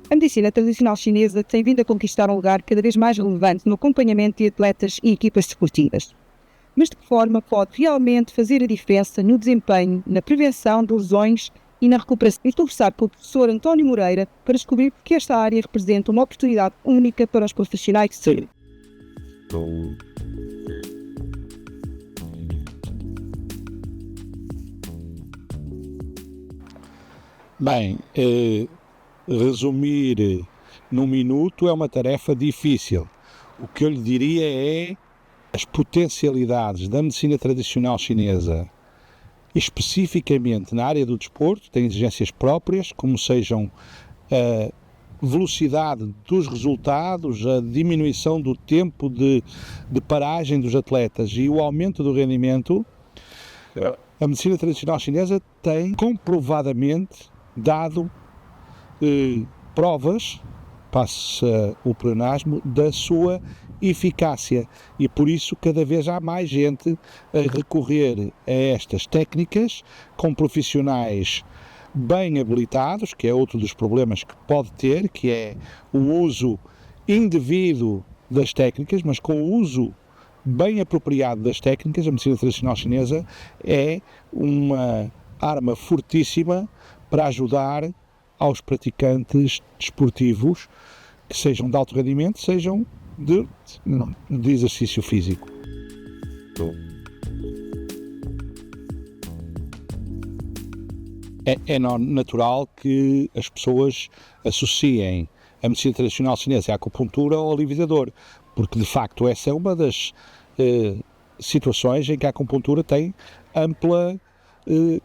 A medicina tradicional chinesa tem vindo a conquistar um lugar cada vez mais relevante no acompanhamento de atletas e equipas desportivas. Mas de que forma pode realmente fazer a diferença no desempenho, na prevenção de lesões e na recuperação? Estou conversar com o professor António Moreira para descobrir porque esta área representa uma oportunidade única para os profissionais de saúde. Bem, resumir num minuto é uma tarefa difícil. O que eu lhe diria é as potencialidades da medicina tradicional chinesa, especificamente na área do desporto, têm exigências próprias, como sejam a velocidade dos resultados, a diminuição do tempo de paragem dos atletas e o aumento do rendimento. A medicina tradicional chinesa tem comprovadamente dado provas, passa o pleonasmo, da sua eficácia, e por isso cada vez há mais gente a recorrer a estas técnicas com profissionais bem habilitados, que é outro dos problemas que pode ter, que é o uso indevido das técnicas, mas com o uso bem apropriado das técnicas. A medicina tradicional chinesa é uma arma fortíssima para ajudar aos praticantes desportivos, que sejam de alto rendimento, sejam de exercício físico. É natural que as pessoas associem a medicina tradicional chinesa à acupuntura ou ao aliviador, porque de facto essa é uma das situações em que a acupuntura tem ampla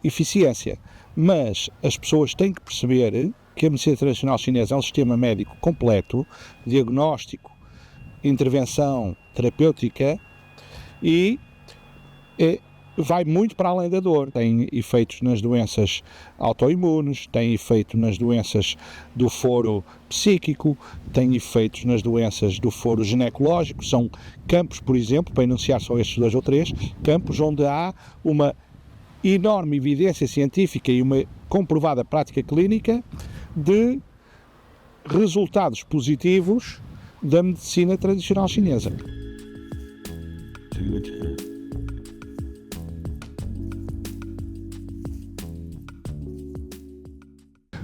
eficiência. Mas as pessoas têm que perceber que a medicina tradicional chinesa é um sistema médico completo, diagnóstico, intervenção terapêutica, e vai muito para além da dor. Tem efeitos nas doenças autoimunes, tem efeito nas doenças do foro psíquico, tem efeitos nas doenças do foro ginecológico. São campos, por exemplo, para enunciar só estes 2 ou 3, campos onde há uma enorme evidência científica e uma comprovada prática clínica de resultados positivos da medicina tradicional chinesa.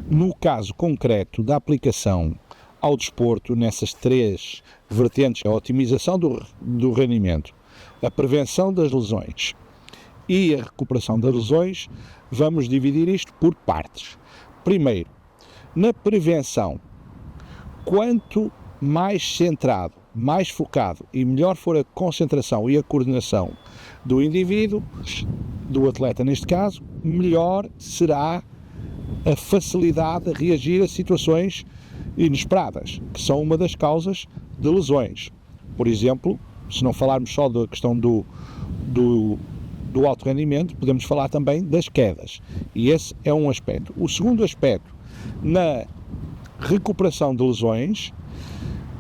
No caso concreto da aplicação ao desporto, nessas 3 vertentes, a otimização do rendimento, a prevenção das lesões e a recuperação das lesões, vamos dividir isto por partes. Primeiro, na prevenção, quanto mais centrado, mais focado e melhor for a concentração e a coordenação do indivíduo, do atleta neste caso, melhor será a facilidade de reagir a situações inesperadas, que são uma das causas de lesões. Por exemplo, se não falarmos só da questão do alto rendimento, podemos falar também das quedas, e esse é um aspecto. O segundo aspecto, na recuperação de lesões,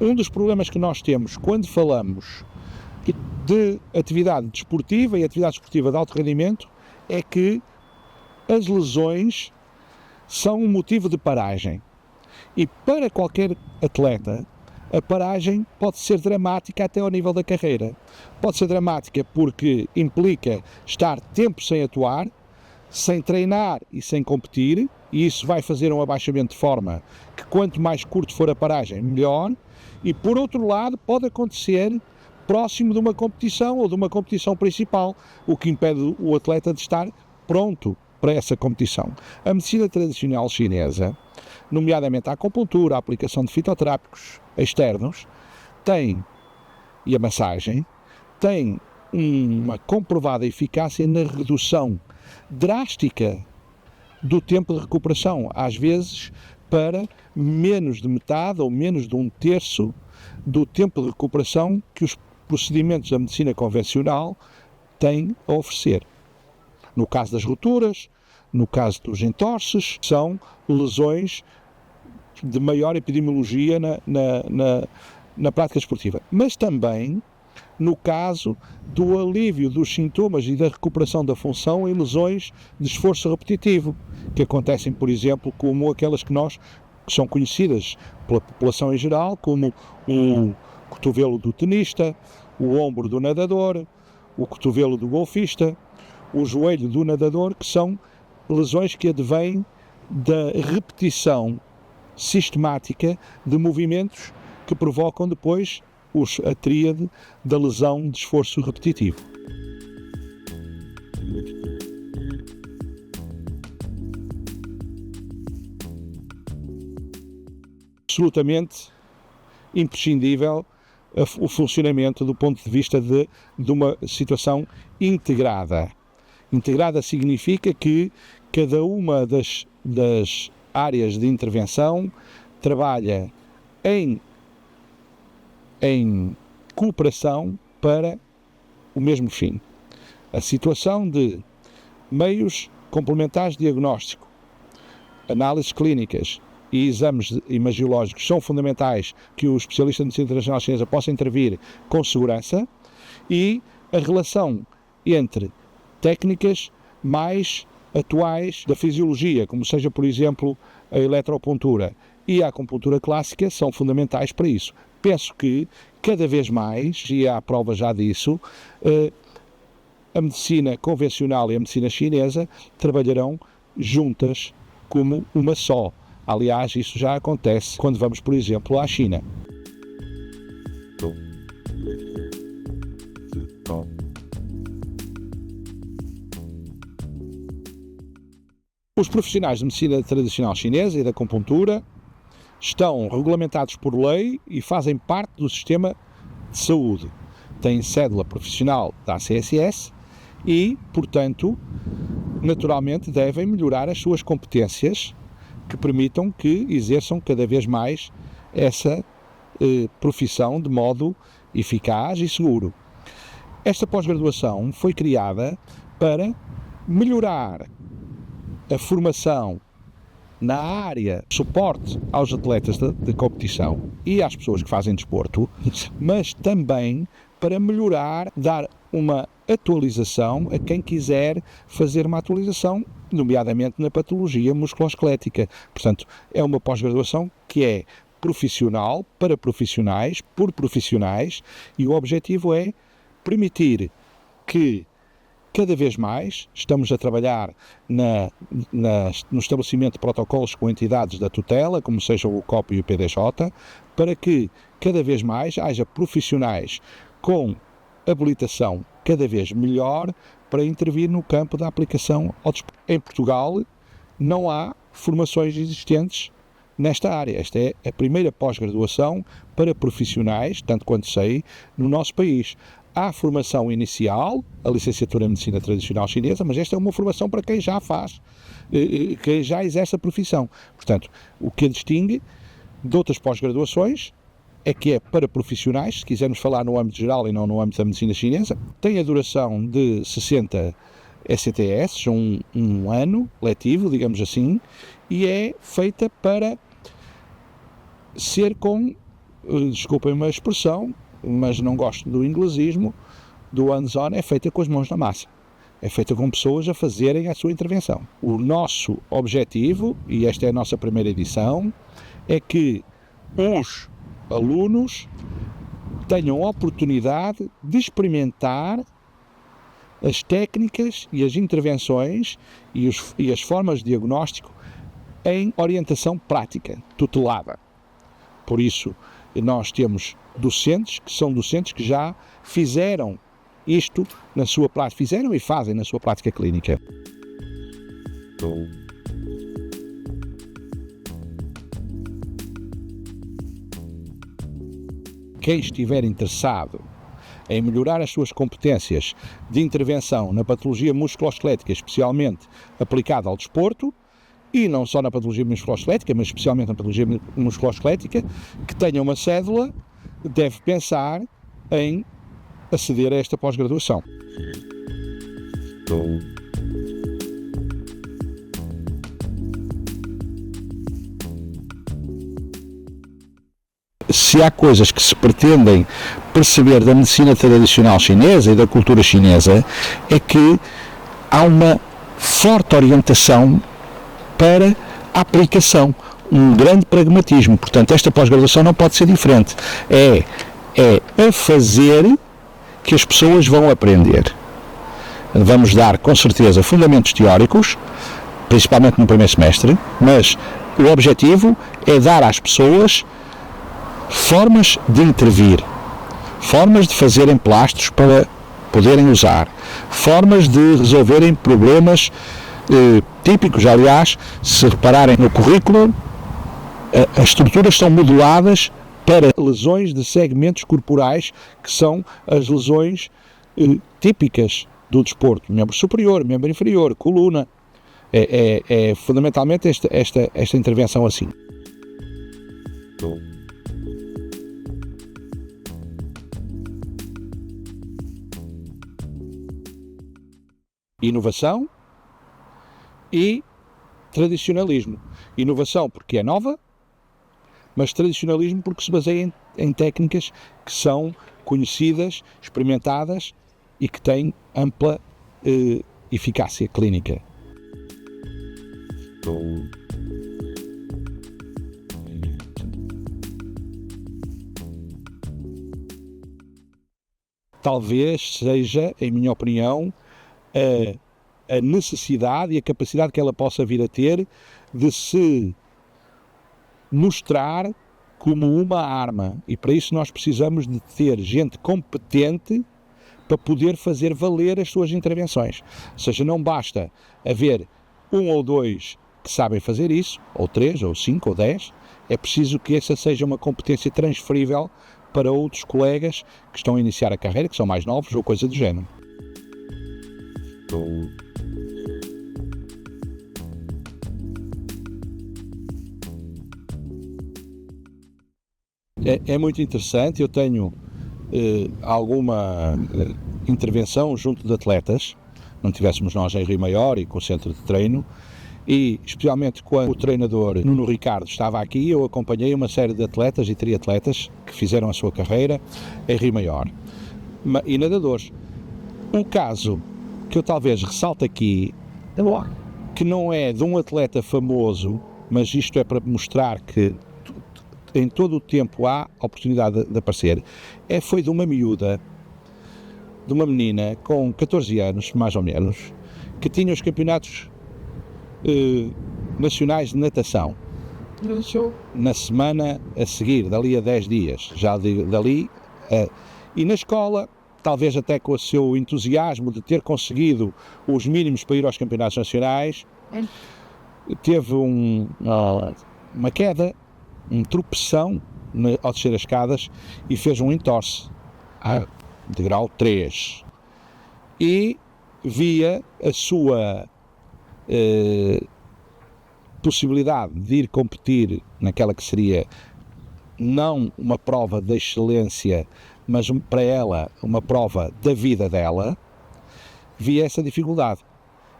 um dos problemas que nós temos quando falamos de atividade desportiva e atividade desportiva de alto rendimento é que as lesões são um motivo de paragem, e para qualquer atleta a paragem pode ser dramática até ao nível da carreira. Pode ser dramática porque implica estar tempo sem atuar, sem treinar e sem competir, e isso vai fazer um abaixamento de forma que quanto mais curto for a paragem, melhor. E por outro lado, pode acontecer próximo de uma competição ou de uma competição principal, o que impede o atleta de estar pronto para essa competição. A medicina tradicional chinesa, nomeadamente a acupuntura, a aplicação de fitoterápicos externos, e a massagem, tem uma comprovada eficácia na redução drástica do tempo de recuperação, às vezes para menos de metade ou menos de 1/3 do tempo de recuperação que os procedimentos da medicina convencional têm a oferecer. No caso das rupturas, no caso dos entorces, são lesões de maior epidemiologia na prática esportiva. Mas também no caso do alívio dos sintomas e da recuperação da função em lesões de esforço repetitivo, que acontecem, por exemplo, como aquelas que são conhecidas pela população em geral, como o cotovelo do tenista, o ombro do nadador, o cotovelo do golfista, o joelho do nadador, que são lesões que advêm da repetição sistemática de movimentos que provocam depois a tríade da lesão de esforço repetitivo. Absolutamente imprescindível o funcionamento do ponto de vista de uma situação integrada. Integrada significa que cada uma das áreas de intervenção trabalha em cooperação para o mesmo fim. A situação de meios complementares de diagnóstico, análises clínicas e exames imagiológicos são fundamentais que o especialista de medicina tradicional chinesa possa intervir com segurança, e a relação entre técnicas mais atuais da fisiologia, como seja, por exemplo, a eletropuntura e a acupuntura clássica, são fundamentais para isso. Penso que, cada vez mais, e há prova já disso, a medicina convencional e a medicina chinesa trabalharão juntas como uma só. Aliás, isso já acontece quando vamos, por exemplo, à China. Os profissionais de medicina tradicional chinesa e da acupuntura estão regulamentados por lei e fazem parte do sistema de saúde. Têm cédula profissional da ACSS e, portanto, naturalmente devem melhorar as suas competências que permitam que exerçam cada vez mais essa profissão de modo eficaz e seguro. Esta pós-graduação foi criada para melhorar a formação na área de suporte aos atletas de competição e às pessoas que fazem desporto, mas também para melhorar, dar uma atualização a quem quiser fazer uma atualização, nomeadamente na patologia musculoesquelética. Portanto, é uma pós-graduação que é profissional, para profissionais, por profissionais, e o objetivo é permitir que cada vez mais estamos a trabalhar no estabelecimento de protocolos com entidades da tutela, como sejam o COP e o PDJ, para que cada vez mais haja profissionais com habilitação cada vez melhor para intervir no campo da aplicação ao desporto. Em Portugal não há formações existentes nesta área. Esta é a primeira pós-graduação para profissionais, tanto quanto sei, no nosso país. Há formação inicial, a licenciatura em medicina tradicional chinesa, mas esta é uma formação para quem já faz, quem já exerce a profissão. Portanto, o que a distingue de outras pós-graduações é que é para profissionais, se quisermos falar no âmbito geral e não no âmbito da medicina chinesa, tem a duração de 60 ECTS, um ano letivo, digamos assim, e é feita para ser com, desculpem-me a expressão, mas não gosto do inglesismo, do hands-on, é feita com as mãos na massa. É feita com pessoas a fazerem a sua intervenção. O nosso objetivo, e esta é a nossa primeira edição, é que os alunos tenham a oportunidade de experimentar as técnicas e as intervenções e as formas de diagnóstico em orientação prática, tutelada. Por isso, nós temos docentes que já fizeram isto na sua prática, fizeram e fazem na sua prática clínica. Quem estiver interessado em melhorar as suas competências de intervenção na patologia musculoesquelética, especialmente aplicada ao desporto, e não só na patologia musculoesquelética, mas especialmente na patologia musculoesquelética, que tenha uma cédula, deve pensar em aceder a esta pós-graduação. se há coisas que se pretendem perceber da medicina tradicional chinesa e da cultura chinesa, é que há uma forte orientação para a aplicação, um grande pragmatismo. Portanto, esta pós-graduação não pode ser diferente. É a fazer que as pessoas vão aprender. Vamos dar, com certeza, fundamentos teóricos, principalmente no primeiro semestre, mas o objetivo é dar às pessoas formas de intervir, formas de fazerem plásticos para poderem usar, formas de resolverem problemas típicos. Aliás, se repararem no currículo, as estruturas são moduladas para lesões de segmentos corporais, que são as lesões típicas do desporto: membro superior, membro inferior, coluna. É fundamentalmente esta intervenção assim. Inovação e tradicionalismo. Inovação porque é nova, mas tradicionalismo porque se baseia em técnicas que são conhecidas, experimentadas e que têm ampla eficácia clínica. Talvez seja, em minha opinião, a necessidade e a capacidade que ela possa vir a ter de se mostrar como uma arma, e para isso nós precisamos de ter gente competente para poder fazer valer as suas intervenções. Ou seja, não basta haver 1 ou 2 que sabem fazer isso, ou 3, ou 5, ou 10, é preciso que essa seja uma competência transferível para outros colegas que estão a iniciar a carreira, que são mais novos, ou coisa do género. É muito interessante. Eu tenho alguma intervenção junto de atletas, não tivéssemos nós em Rio Maior e com o centro de treino, e especialmente quando o treinador Nuno Ricardo estava aqui, eu acompanhei uma série de atletas e triatletas que fizeram a sua carreira em Rio Maior, e nadadores. Um caso que eu talvez ressalte aqui, que não é de um atleta famoso, mas isto é para mostrar que em todo o tempo há oportunidade de aparecer, foi de uma miúda, de uma menina com 14 anos, mais ou menos, que tinha os campeonatos nacionais de natação na semana a seguir, dali a 10 dias, e na escola, talvez até com o seu entusiasmo de ter conseguido os mínimos para ir aos campeonatos nacionais, teve uma queda, um tropeção ao descer as escadas e fez um entorse de grau 3, e via a sua possibilidade de ir competir naquela que seria não uma prova de excelência, mas para ela uma prova da vida dela, via essa dificuldade.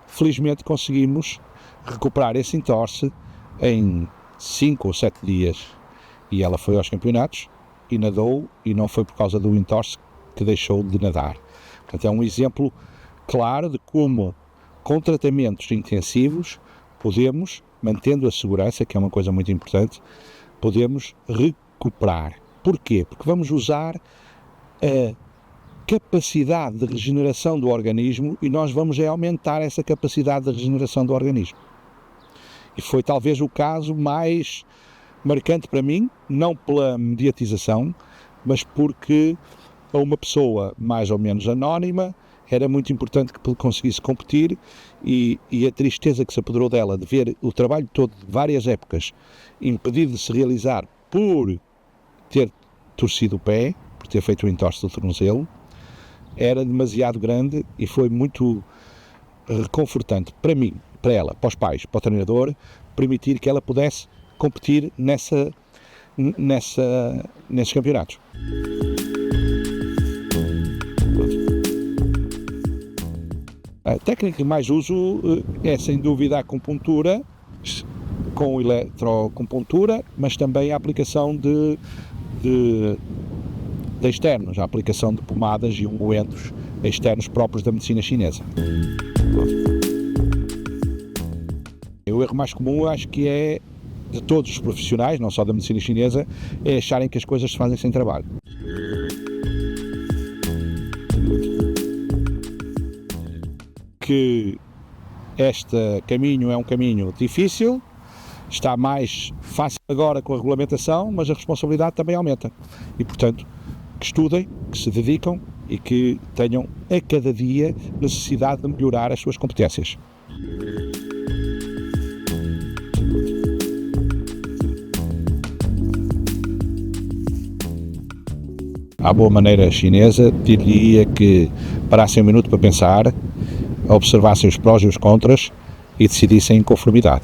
Felizmente conseguimos recuperar esse entorse em 5 ou 7 dias, e ela foi aos campeonatos e nadou, e não foi por causa do entorse que deixou de nadar. Portanto, é um exemplo claro de como, com tratamentos intensivos, podemos, mantendo a segurança, que é uma coisa muito importante, podemos recuperar. Porquê? Porque vamos usar a capacidade de regeneração do organismo, e nós vamos aumentar essa capacidade de regeneração do organismo. E foi talvez o caso mais marcante para mim, não pela mediatização, mas porque a uma pessoa mais ou menos anónima era muito importante que conseguisse competir, e a tristeza que se apoderou dela de ver o trabalho todo de várias épocas impedido de se realizar por ter torcido o pé, por ter feito o entorse do tornozelo, era demasiado grande, e foi muito reconfortante para mim, para ela, para os pais, para o treinador, permitir que ela pudesse competir nesses campeonatos. A técnica que mais uso é, sem dúvida, a acupuntura, com eletroacupuntura, mas também a aplicação de de externos, a aplicação de pomadas e ungüentos externos próprios da medicina chinesa. O erro mais comum, eu acho que é de todos os profissionais, não só da medicina chinesa, é acharem que as coisas se fazem sem trabalho. Que este caminho é um caminho difícil, está mais fácil agora com a regulamentação, mas a responsabilidade também aumenta. E, portanto, que estudem, que se dedicam e que tenham a cada dia necessidade de melhorar as suas competências. À boa maneira chinesa, diria que parassem um minuto para pensar, observassem os prós e os contras e decidissem em conformidade.